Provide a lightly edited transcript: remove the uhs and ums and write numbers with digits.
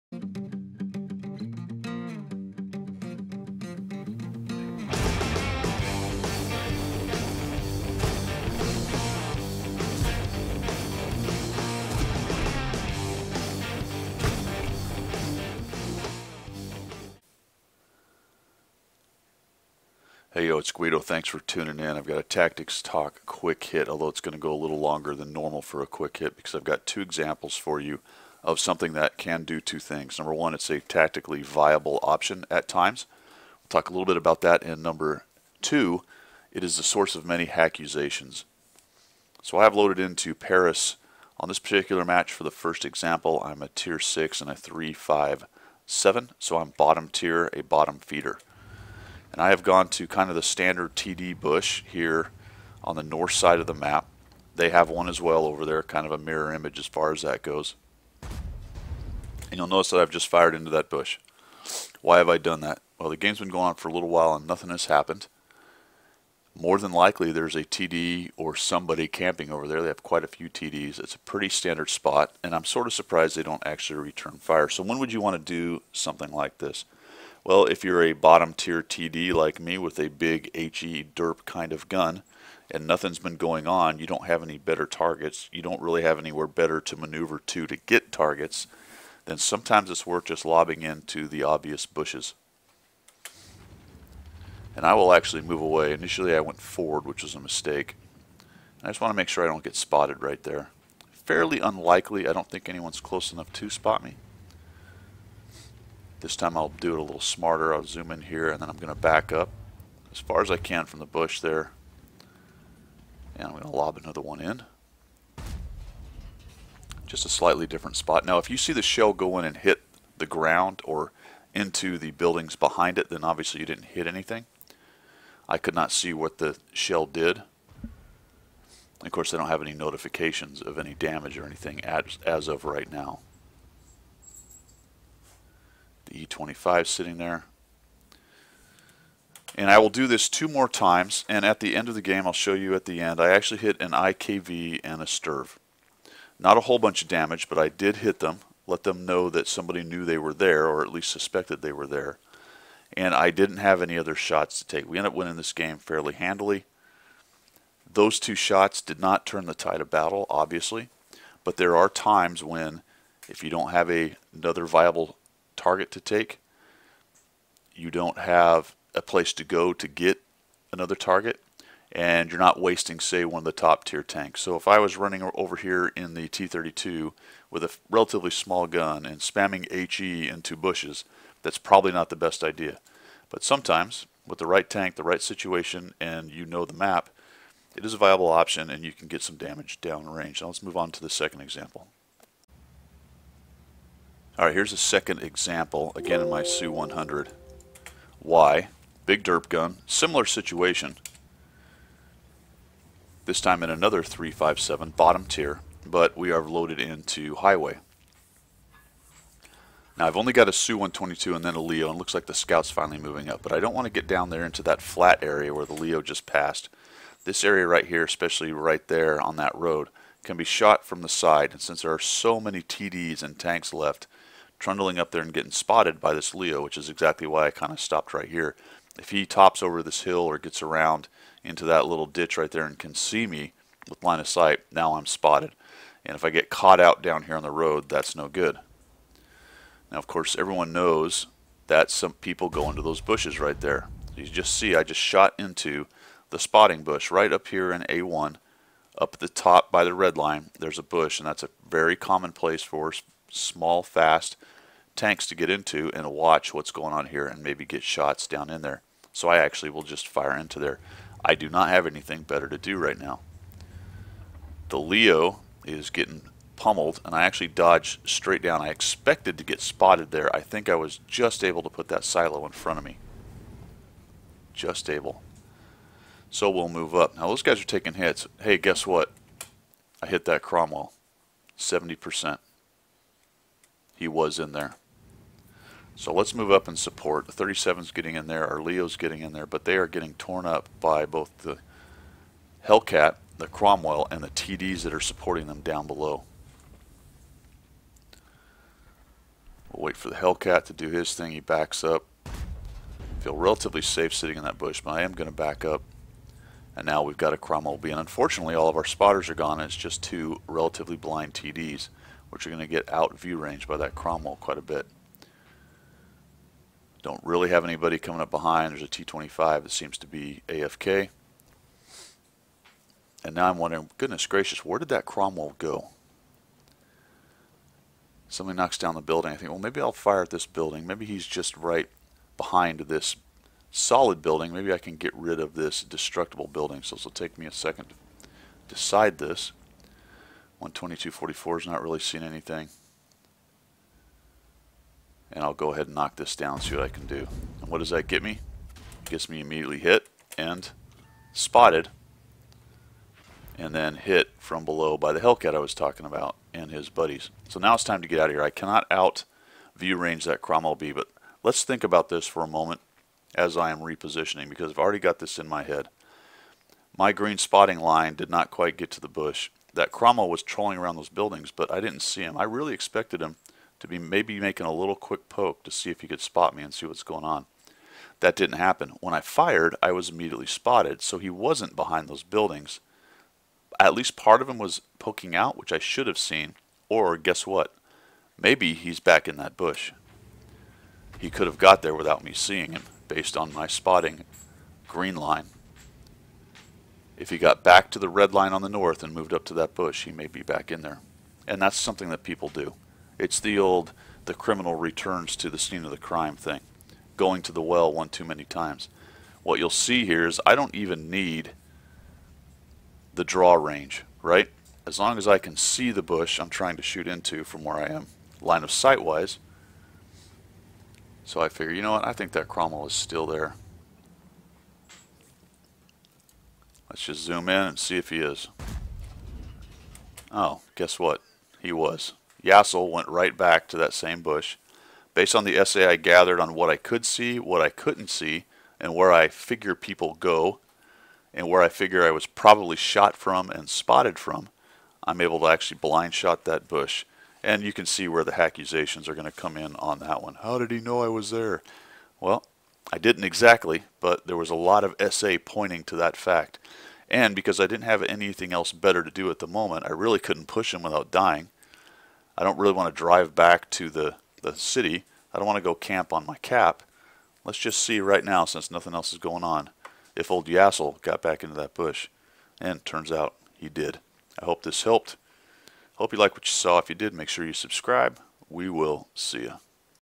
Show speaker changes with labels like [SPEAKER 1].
[SPEAKER 1] Hey yo, it's Guido. Thanks for tuning in. I've got a Tactics Talk quick hit, although it's going to go a little longer than normal for a quick hit because I've got two examples for you of something that can do two things. Number one, it's a tactically viable option at times. We'll talk a little bit about that. And number two, it is the source of many accusations. So I have loaded into Paris on this particular match for the first example. I'm a tier 6 and a 3-5-7, so I'm bottom tier, a bottom feeder. And I have gone to kind of the standard TD bush here on the north side of the map. They have one as well over there, kind of a mirror image as far as that goes. And you'll notice that I've just fired into that bush. Why have I done that? Well, the game's been going on for a little while and nothing has happened. More than likely there's a TD or somebody camping over there. They have quite a few TDs. It's a pretty standard spot, and I'm sort of surprised they don't actually return fire. So when would you want to do something like this? Well, if you're a bottom tier TD like me with a big HE derp kind of gun and nothing's been going on, you don't have any better targets, you don't really have anywhere better to maneuver to get targets, then sometimes it's worth just lobbing into the obvious bushes. And I will actually move away. Initially I went forward, which was a mistake. I just want to make sure I don't get spotted right there. Fairly unlikely. I don't think anyone's close enough to spot me. This time I'll do it a little smarter. I'll zoom in here and then I'm going to back up as far as I can from the bush there. And I'm going to lob another one in. Just a slightly different spot. Now if you see the shell go in and hit the ground or into the buildings behind it, then obviously you didn't hit anything. I could not see what the shell did. Of course I don't have any notifications of any damage or anything as of right now. The E25 sitting there. And I will do this 2 more times, and at the end of the game, I'll show you at the end, I actually hit an IKV and a STIRV. Not a whole bunch of damage, but I did hit them, let them know that somebody knew they were there, or at least suspected they were there. And I didn't have any other shots to take. We ended up winning this game fairly handily. Those 2 shots did not turn the tide of battle, obviously, but there are times when, if you don't have another viable target to take, you don't have a place to go to get another target, and you're not wasting, say, one of the top tier tanks. So if I was running over here in the T-32 with a relatively small gun and spamming HE into bushes, that's probably not the best idea. But sometimes with the right tank, the right situation, and you know the map, it is a viable option and you can get some damage downrange. Now let's move on to the second example. Alright, here's a second example, again in my Su-100Y. Big derp gun, similar situation. This time in another 357, bottom tier, but we are loaded into highway. Now I've only got a Su-122 and then a Leo, and it looks like the scout's finally moving up, but I don't want to get down there into that flat area where the Leo just passed. This area right here, especially right there on that road, can be shot from the side, and since there are so many TDs and tanks left, trundling up there and getting spotted by this Leo, which is exactly why I kind of stopped right here. If he tops over this hill or gets around into that little ditch right there and can see me with line of sight, now I'm spotted. And if I get caught out down here on the road, that's no good. Now, of course, everyone knows that some people go into those bushes right there. You just see I just shot into the spotting bush right up here in A1. Up at the top by the red line, there's a bush, and that's a very common place for small, fast tanks to get into and watch what's going on here and maybe get shots down in there. So I actually will just fire into there. I do not have anything better to do right now. The Leo is getting pummeled, and I actually dodged straight down. I expected to get spotted there. I think I was just able to put that silo in front of me. Just able. So we'll move up. Now those guys are taking hits. Hey, guess what? I hit that Cromwell. 70%. He was in there. So let's move up and support. The 37's getting in there, our Leo's getting in there, but they are getting torn up by both the Hellcat, the Cromwell, and the TDs that are supporting them down below. We'll wait for the Hellcat to do his thing. He backs up. Feel relatively safe sitting in that bush, but I am going to back up. And now we've got a Cromwell B. And unfortunately, all of our spotters are gone, and it's just two relatively blind TDs, which are going to get out view range by that Cromwell quite a bit. Don't really have anybody coming up behind. There's a T-25 that seems to be AFK. And now I'm wondering, goodness gracious, where did that Cromwell go? Somebody knocks down the building. I think, well, maybe I'll fire at this building. Maybe he's just right behind this solid building. Maybe I can get rid of this destructible building. So this will take me a second to decide this. 122.44 is not really seeing anything. And I'll go ahead and knock this down, see what I can do. And what does that get me? It gets me immediately hit and spotted. And then hit from below by the Hellcat I was talking about and his buddies. So now it's time to get out of here. I cannot out view range that Cromwell B, but let's think about this for a moment as I am repositioning, because I've already got this in my head. My green spotting line did not quite get to the bush. That Cromwell was trolling around those buildings, but I didn't see him. I really expected him to be maybe making a little quick poke to see if he could spot me and see what's going on. That didn't happen. When I fired, I was immediately spotted, so he wasn't behind those buildings. At least part of him was poking out, which I should have seen. Or, guess what? Maybe he's back in that bush. He could have got there without me seeing him, based on my spotting green line. If he got back to the red line on the north and moved up to that bush, he may be back in there. And that's something that people do. It's the criminal returns to the scene of the crime thing. Going to the well one too many times. What you'll see here is I don't even need the draw range, right? As long as I can see the bush I'm trying to shoot into from where I am, line of sight wise. So I figure, you know what, I think that Cromwell is still there. Let's just zoom in and see if he is. Oh, guess what? He was. Yassel went right back to that same bush. Based on the essay I gathered on what I could see, what I couldn't see, and where I figure people go, and where I figure I was probably shot from and spotted from, I'm able to actually blind shot that bush. And you can see where the accusations are going to come in on that one. How did he know I was there? Well, I didn't exactly, but there was a lot of essay pointing to that fact. And because I didn't have anything else better to do at the moment, I really couldn't push him without dying. I don't really want to drive back to the city. I don't want to go camp on my cap. Let's just see right now, since nothing else is going on, if old Yassel got back into that bush. And turns out he did. I hope this helped. Hope you like what you saw. If you did, make sure you subscribe. We will see you.